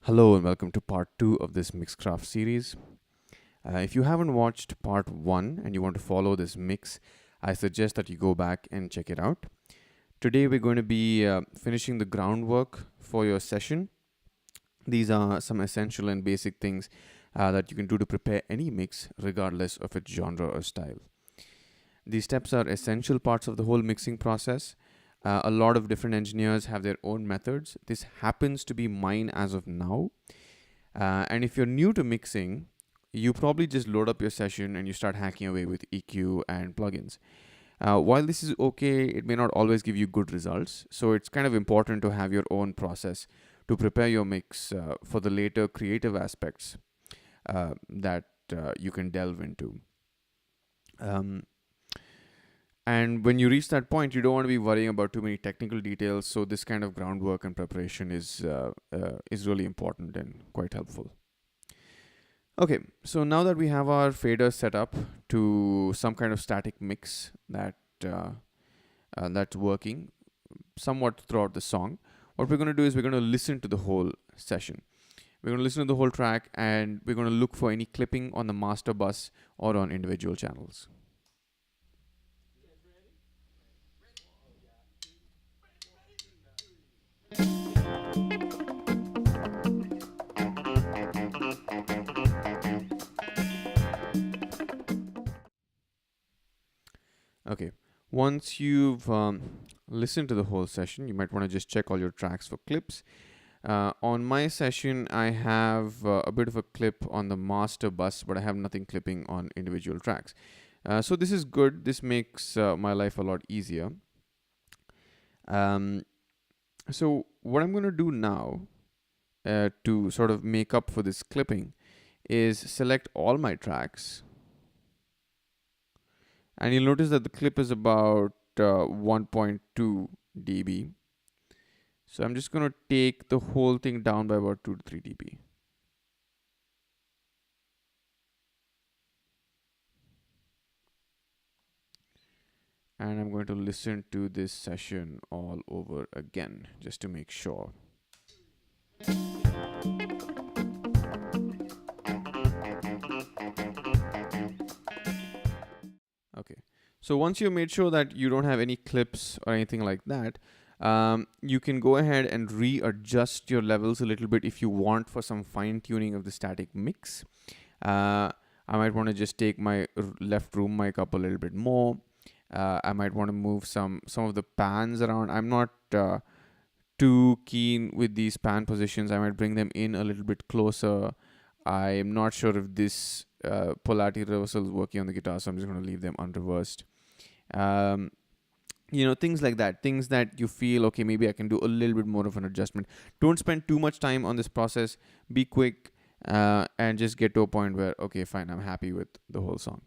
Hello and welcome to part 2 of this Mixcraft series. If you haven't watched part 1 and you want to follow this mix, I suggest that you go back and check it out. Today we're going to be finishing the groundwork for your session. These are some essential and basic things that you can do to prepare any mix regardless of its genre or style. These steps are essential parts of the whole mixing process. A lot of different engineers have their own methods. This happens to be mine as of now. And if you're new to mixing, you probably just load up your session and you start hacking away with EQ and plugins. While this is okay, it may not always give you good results. So it's kind of important to have your own process to prepare your mix for the later creative aspects that you can delve into. And when you reach that point, you don't want to be worrying about too many technical details. So this kind of groundwork and preparation is really important and quite helpful. Okay, so now that we have our fader set up to some kind of static mix that's working somewhat throughout the song, what we're going to do is we're going to listen to the whole session. We're going to listen to the whole track and we're going to look for any clipping on the master bus or on individual channels. Okay, once you've listened to the whole session, you might want to just check all your tracks for clips. On my session, I have a bit of a clip on the master bus, but I have nothing clipping on individual tracks. So this is good. This makes my life a lot easier. So what I'm going to do now to sort of make up for this clipping is select all my tracks. And you'll notice that the clip is about 1.2 dB. So I'm just going to take the whole thing down by about 2 to 3 dB. And I'm going to listen to this session all over again, just to make sure. Okay, so once you've made sure that you don't have any clips or anything like that, you can go ahead and readjust your levels a little bit if you want for some fine tuning of the static mix. I might want to just take my left room mic up a little bit more. I might want to move some of the pans around. I'm not too keen with these pan positions. I might bring them in a little bit closer. I am not sure if this polarity reversal is working on the guitar, so I'm just going to leave them unreversed. Things like that. Things that you feel, okay, maybe I can do a little bit more of an adjustment. Don't spend too much time on this process. Be quick and just get to a point where, okay, fine, I'm happy with the whole song.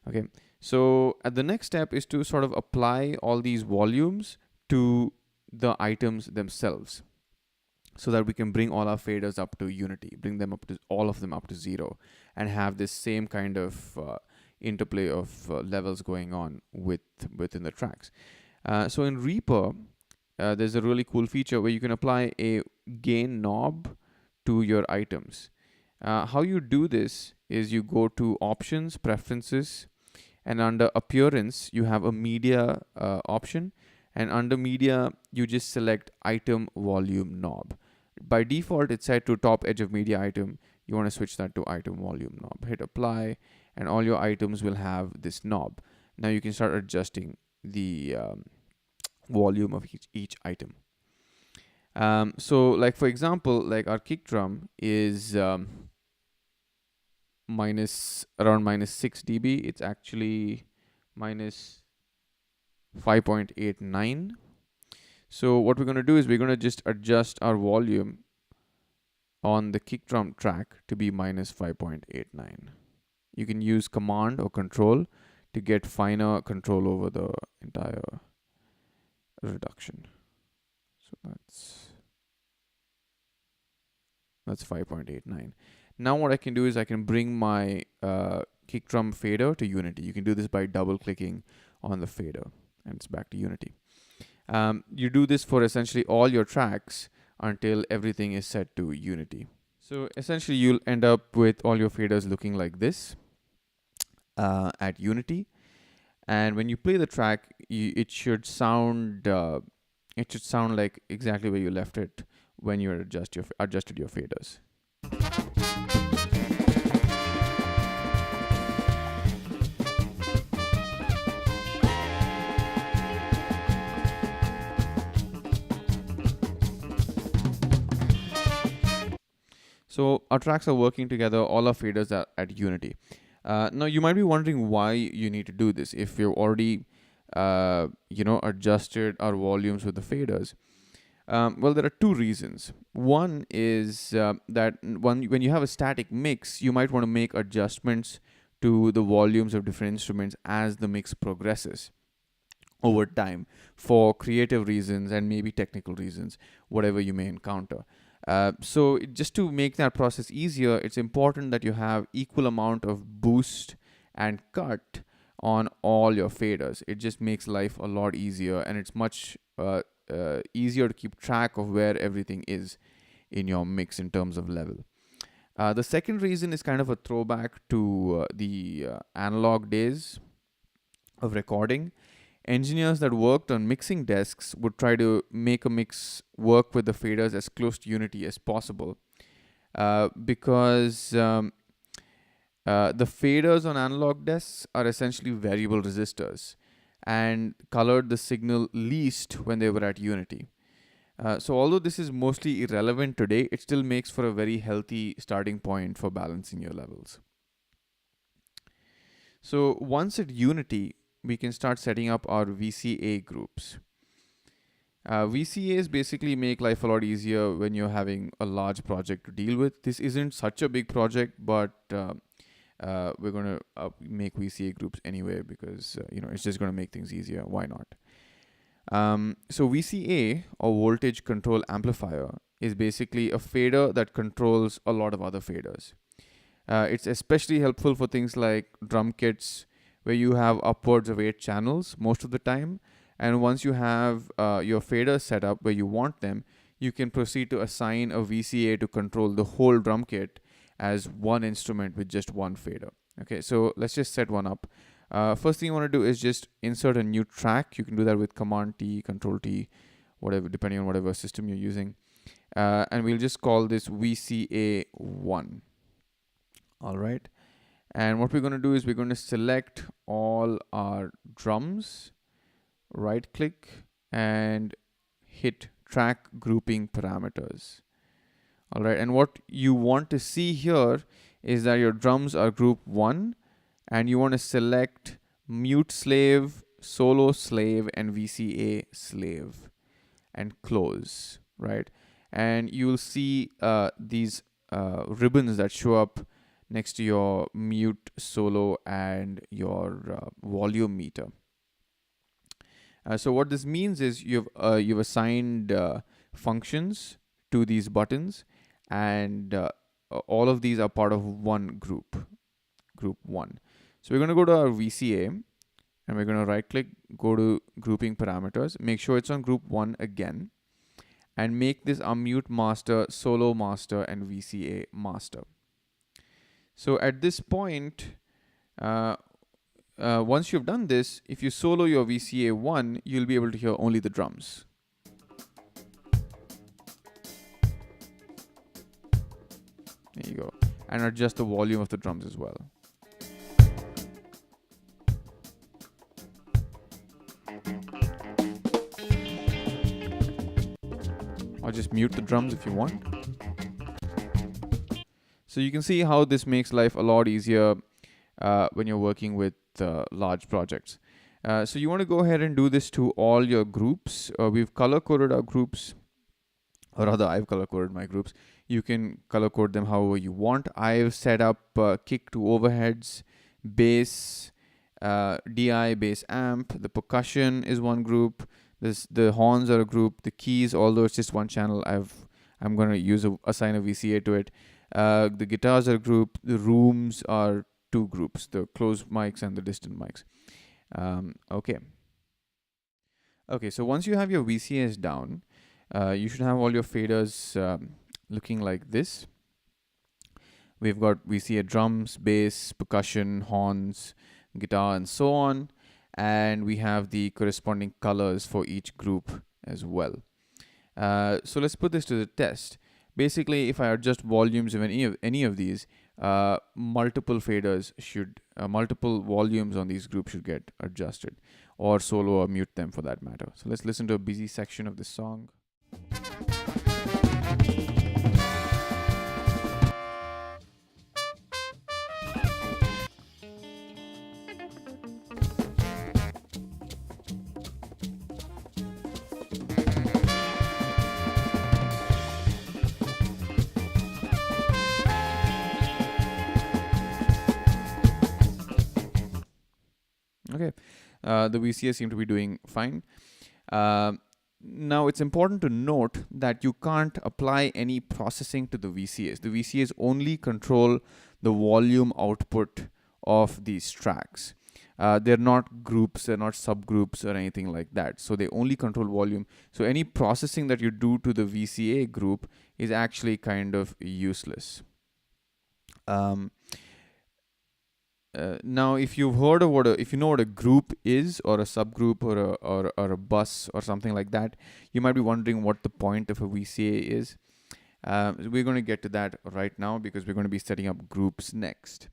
Okay, so the next step is to sort of apply all these volumes to the items themselves so that we can bring all our faders up to unity, bring them up to all of them up to 0 and have this same kind of interplay of levels going on within the tracks. So in Reaper, there's a really cool feature where you can apply a gain knob to your items. How you do this is you go to Options, Preferences, and under Appearance, you have a Media option. And under Media, you just select Item Volume Knob. By default, it's set to top edge of media item. You want to switch that to Item Volume Knob. Hit Apply, and all your items will have this knob. Now you can start adjusting the volume of each item. So like for example, like our kick drum is around minus 6 dB. It's actually minus 5.89. So what we're going to do is we're going to just adjust our volume on the kick drum track to be minus 5.89. You can use Command or Control to get finer control over the entire reduction. So that's 5.89. Now what I can do is I can bring my kick drum fader to unity. You can do this by double clicking on the fader and it's back to unity. You do this for essentially all your tracks until everything is set to unity. So essentially you'll end up with all your faders looking like this at unity. And when you play the track, it should sound like exactly where you left it when you adjusted your faders. So our tracks are working together, all our faders are at unity. Now you might be wondering why you need to do this if you've already adjusted our volumes with the faders. Well, there are two reasons. One is that when you have a static mix, you might want to make adjustments to the volumes of different instruments as the mix progresses over time for creative reasons and maybe technical reasons, whatever you may encounter. So just to make that process easier, it's important that you have equal amount of boost and cut on all your faders. It just makes life a lot easier, and it's much easier to keep track of where everything is in your mix in terms of level. The second reason is kind of a throwback to the analog days of recording. Engineers that worked on mixing desks would try to make a mix work with the faders as close to unity as possible, because the faders on analog desks are essentially variable resistors and colored the signal least when they were at unity. So although this is mostly irrelevant today, it still makes for a very healthy starting point for balancing your levels. So once at unity, we can start setting up our VCA groups. VCAs basically make life a lot easier when you're having a large project to deal with. This isn't such a big project, but we're going to make VCA groups anyway because it's just going to make things easier. Why not? So VCA, or voltage control amplifier, is basically a fader that controls a lot of other faders. It's especially helpful for things like drum kits, where you have upwards of 8 channels most of the time. And once you have your faders set up where you want them, you can proceed to assign a VCA to control the whole drum kit as one instrument with just one fader. Okay, so let's just set one up. First thing you want to do is just insert a new track. You can do that with Command T, Control T, whatever, depending on whatever system you're using. And we'll just call this VCA1. All right. And what we're going to do is we're going to select all our drums, right click, and hit track grouping parameters. All right. And what you want to see here is that your drums are group 1, and you want to select mute slave, solo slave, and VCA slave, and close, right? And you'll see these ribbons that show up next to your mute, solo, and your volume meter. So what this means is you've assigned functions to these buttons, and all of these are part of one group 1. So we're going to go to our VCA, and we're going to right click, go to grouping parameters, make sure it's on group 1 again, and make this our mute master, solo master, and VCA master. So at this point, once you've done this, if you solo your VCA1, you'll be able to hear only the drums. There you go. And adjust the volume of the drums as well. Or just mute the drums if you want. So you can see how this makes life a lot easier when you're working with large projects. So you want to go ahead and do this to all your groups. We've color-coded our groups, or rather I've color-coded my groups. You can color-code them however you want. I've set up kick to overheads, bass, DI, bass amp. The percussion is one group. The horns are a group. The keys, although it's just one channel, I'm going to assign a VCA to it. The guitars are a group. The rooms are 2 groups, the closed mics and the distant mics. Okay, so once you have your VCAs down, You should have all your faders looking like this. We've got VCA drums, bass, percussion, horns, guitar, and so on. And we have the corresponding colors for each group as well. So let's put this to the test. Basically, if I adjust volumes of any of these, multiple faders should, multiple volumes on these groups should get adjusted, or solo or mute them for that matter. So let's listen to a busy section of this song. Okay, the VCA seem to be doing fine. Now it's important to note that you can't apply any processing to the VCAs. The VCAs only control the volume output of these tracks. They're not groups, they're not subgroups or anything like that. So they only control volume. So any processing that you do to the VCA group is actually kind of useless. Now, if you've heard of if you know what a group is, or a subgroup, or a bus, or something like that, you might be wondering what the point of a VCA is. We're going to get to that right now because we're going to be setting up groups next.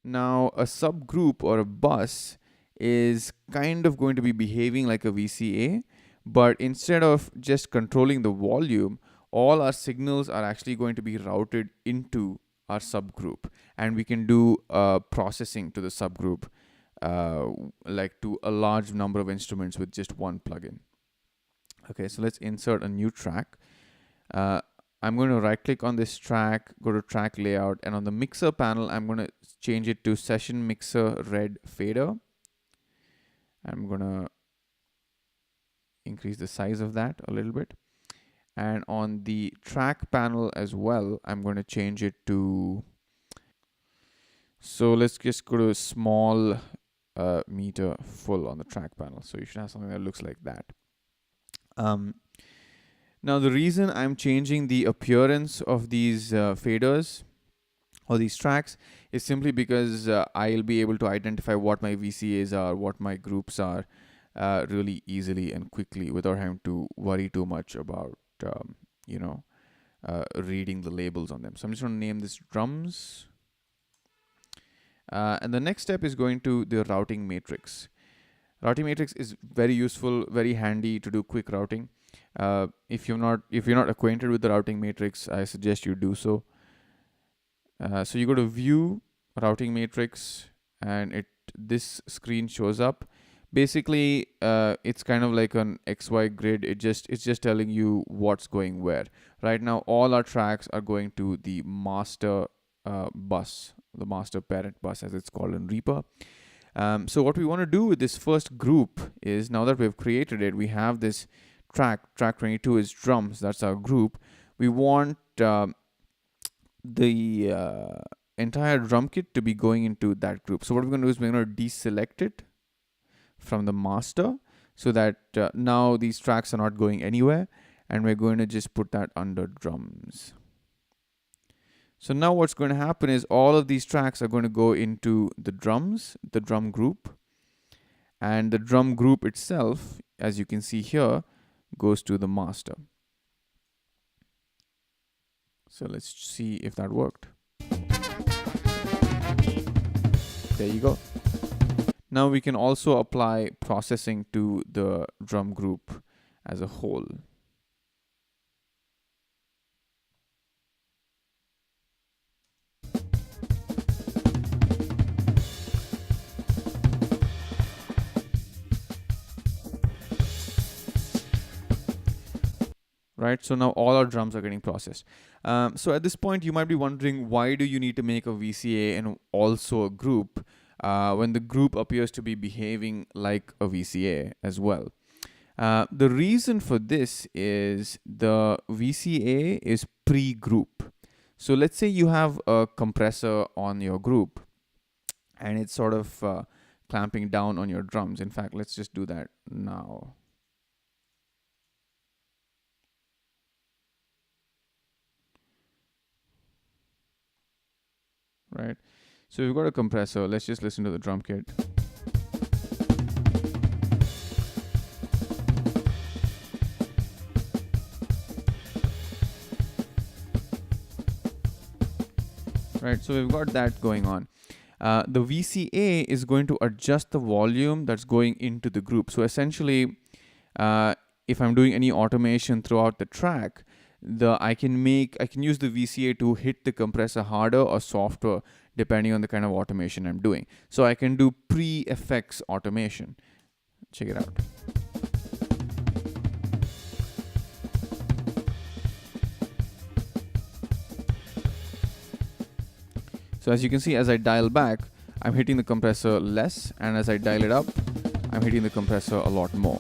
Now, a subgroup or a bus is kind of going to be behaving like a VCA, but instead of just controlling the volume, all our signals are actually going to be routed into our subgroup, and we can do processing to the subgroup, like to a large number of instruments with just one plugin. Okay, so let's insert a new track. I'm going to right click on this track, go to track layout, and on the mixer panel, I'm going to change it to session mixer red fader. I'm going to increase the size of that a little bit. And on the track panel as well, I'm going to change it to, so let's just go to small meter full on the track panel. So you should have something that looks like that. Now the reason I'm changing the appearance of these faders or these tracks is simply because I'll be able to identify what my VCAs are, what my groups are, really easily and quickly without having to worry too much about reading the labels on them. So I'm just going to name this drums. And the next step is going to the routing matrix. Routing matrix is very useful, very handy to do quick routing. If you're not acquainted with the routing matrix, I suggest you do so. So you go to view routing matrix, and this screen shows up. Basically, it's kind of like an XY grid. It's just telling you what's going where. Right now, all our tracks are going to the master bus, the master parent bus, as it's called in Reaper. So what we want to do with this first group is, now that we've created it, we have this track 22 is drums. That's our group. We want the entire drum kit to be going into that group. So what we're going to do is we're going to deselect it from the master, so that now these tracks are not going anywhere, and we're going to just put that under drums. So now what's going to happen is all of these tracks are going to go into the drums, the drum group, and the drum group itself, as you can see here, goes to the master. So let's see if that worked. There you go. Now we can also apply processing to the drum group as a whole. Right, so now all our drums are getting processed. So at this point, you might be wondering, why do you need to make a VCA and also a group when the group appears to be behaving like a VCA as well? The reason for this is the VCA is pre-group. So let's say you have a compressor on your group, and it's sort of clamping down on your drums. In fact, let's just do that now. right? So we've got a compressor. Let's just listen to the drum kit. Right, so we've got that going on. The VCA is going to adjust the volume that's going into the group. So essentially, if I'm doing any automation throughout the track, I can use the VCA to hit the compressor harder or softer depending on the kind of automation I'm doing. So I can do pre-effects automation. Check it out. So as you can see, as I dial back, I'm hitting the compressor less, and as I dial it up, I'm hitting the compressor a lot more.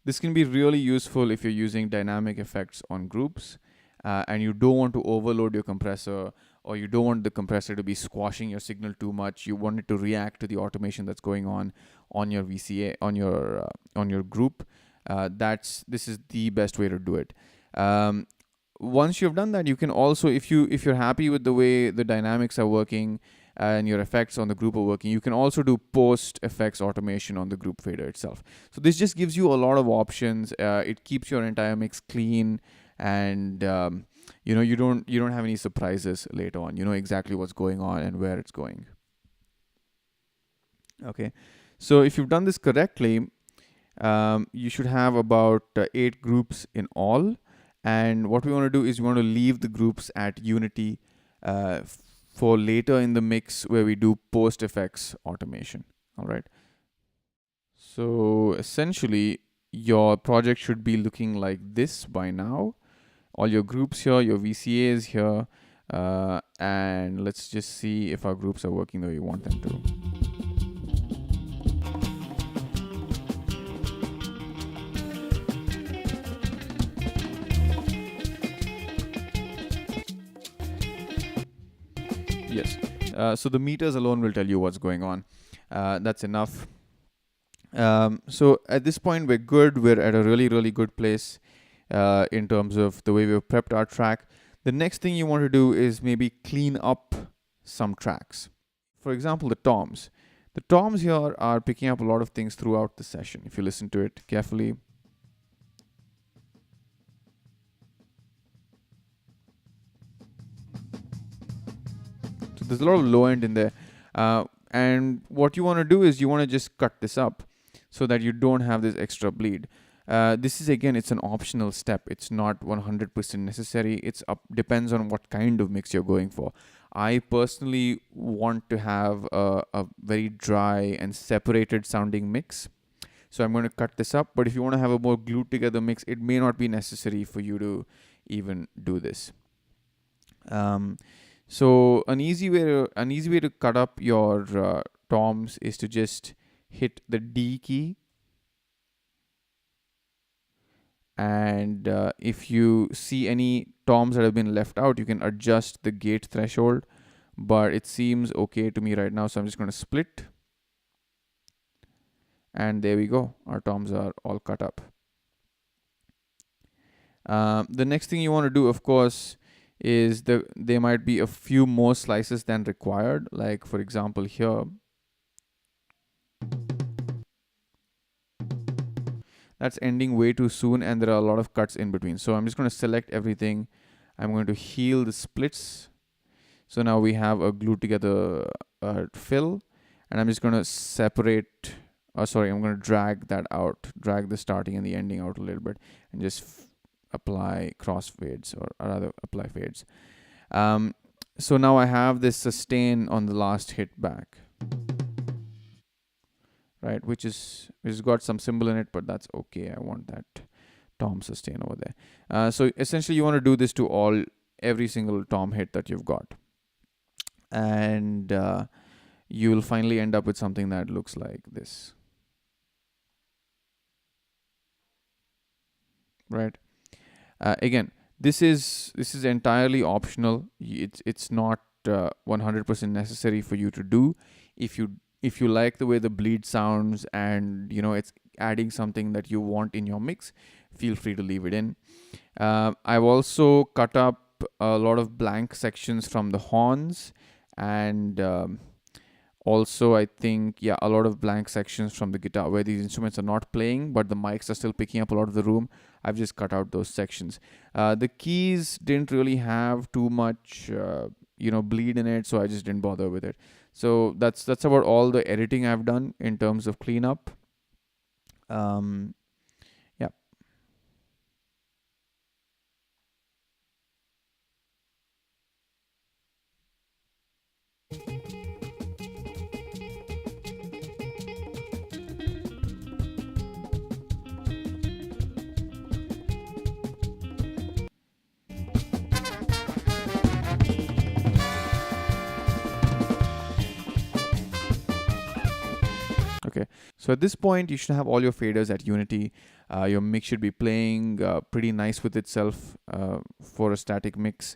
This can be really useful if you're using dynamic effects on groups, and you don't want to overload your compressor, or you don't want the compressor to be squashing your signal too much. You want it to react to the automation that's going on your VCA, on your group. This is the best way to do it. Once you've done that, you can also, if you're happy with the way the dynamics are working and your effects on the group are working, you can also do post effects automation on the group fader itself. So this just gives you a lot of options. It keeps your entire mix clean, and you don't have any surprises later on. You know exactly what's going on and where it's going. Okay, so if you've done this correctly, you should have about 8 groups in all. And what we want to do is we want to leave the groups at unity for later in the mix where we do post effects automation. All right. So essentially, your project should be looking like this by now. All your groups here, your VCAs here, and let's just see if our groups are working the way you want them to. Yes. So the meters alone will tell you what's going on. That's enough. So at this point, we're good. We're at a really, really good place in terms of the way we've prepped our track. The next thing you want to do is maybe clean up some tracks. For example, the toms. The toms here are picking up a lot of things throughout the session. If you listen to it carefully. So there's a lot of low end in there. And what you want to do is you want to just cut this up so that you don't have this extra bleed. This is, again, it's an optional step. It's not 100% necessary. Depends on what kind of mix you're going for. I personally want to have a very dry and separated sounding mix. So I'm going to cut this up. But if you want to have a more glued together mix, it may not be necessary for you to even do this. So an easy way to cut up your toms is to just hit the D key, and if you see any toms that have been left out, you can adjust the gate threshold, but it seems okay to me right now, so I'm just going to split, and there we go. Our toms are all cut up. The next thing you want to do, of course, is there might be a few more slices than required. Like, for example, here, that's ending way too soon, and there are a lot of cuts in between. So I'm just going to select everything. I'm going to heal the splits. So now we have a glued together fill, and I'm just going to separate. I'm going to drag that out, drag the starting and the ending out a little bit, and just apply crossfades, or rather apply fades. So now I have this sustain on the last hit back, right? Which got some symbol in it, but that's okay. I want that tom sustain over there. So essentially, you want to do this to every single tom hit that you've got, and you'll finally end up with something that looks like this, right? Again, this is entirely optional. It's not 100% necessary for you to do. If you like the way the bleed sounds, and it's adding something that you want in your mix, feel free to leave it in. I've also cut up a lot of blank sections from the horns, and also I think, yeah, a lot of blank sections from the guitar where these instruments are not playing but the mics are still picking up a lot of the room. I've just cut out those sections. The keys didn't really have too much bleed in it, so I just didn't bother with it. So that's about all the editing I've done in terms of cleanup. um yeah. Okay, so at this point, you should have all your faders at unity. Your mix should be playing pretty nice with itself for a static mix.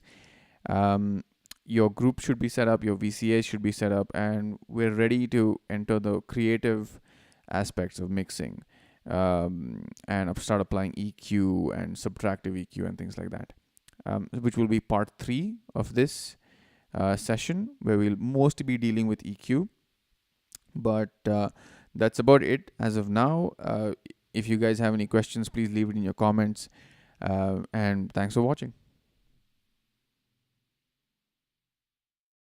Your group should be set up, your VCA should be set up, and we're ready to enter the creative aspects of mixing, and start applying EQ and subtractive EQ and things like that, which will be part 3 of this session, where we'll mostly be dealing with EQ. But that's about it as of now. If you guys have any questions, please leave it in your comments. And thanks for watching.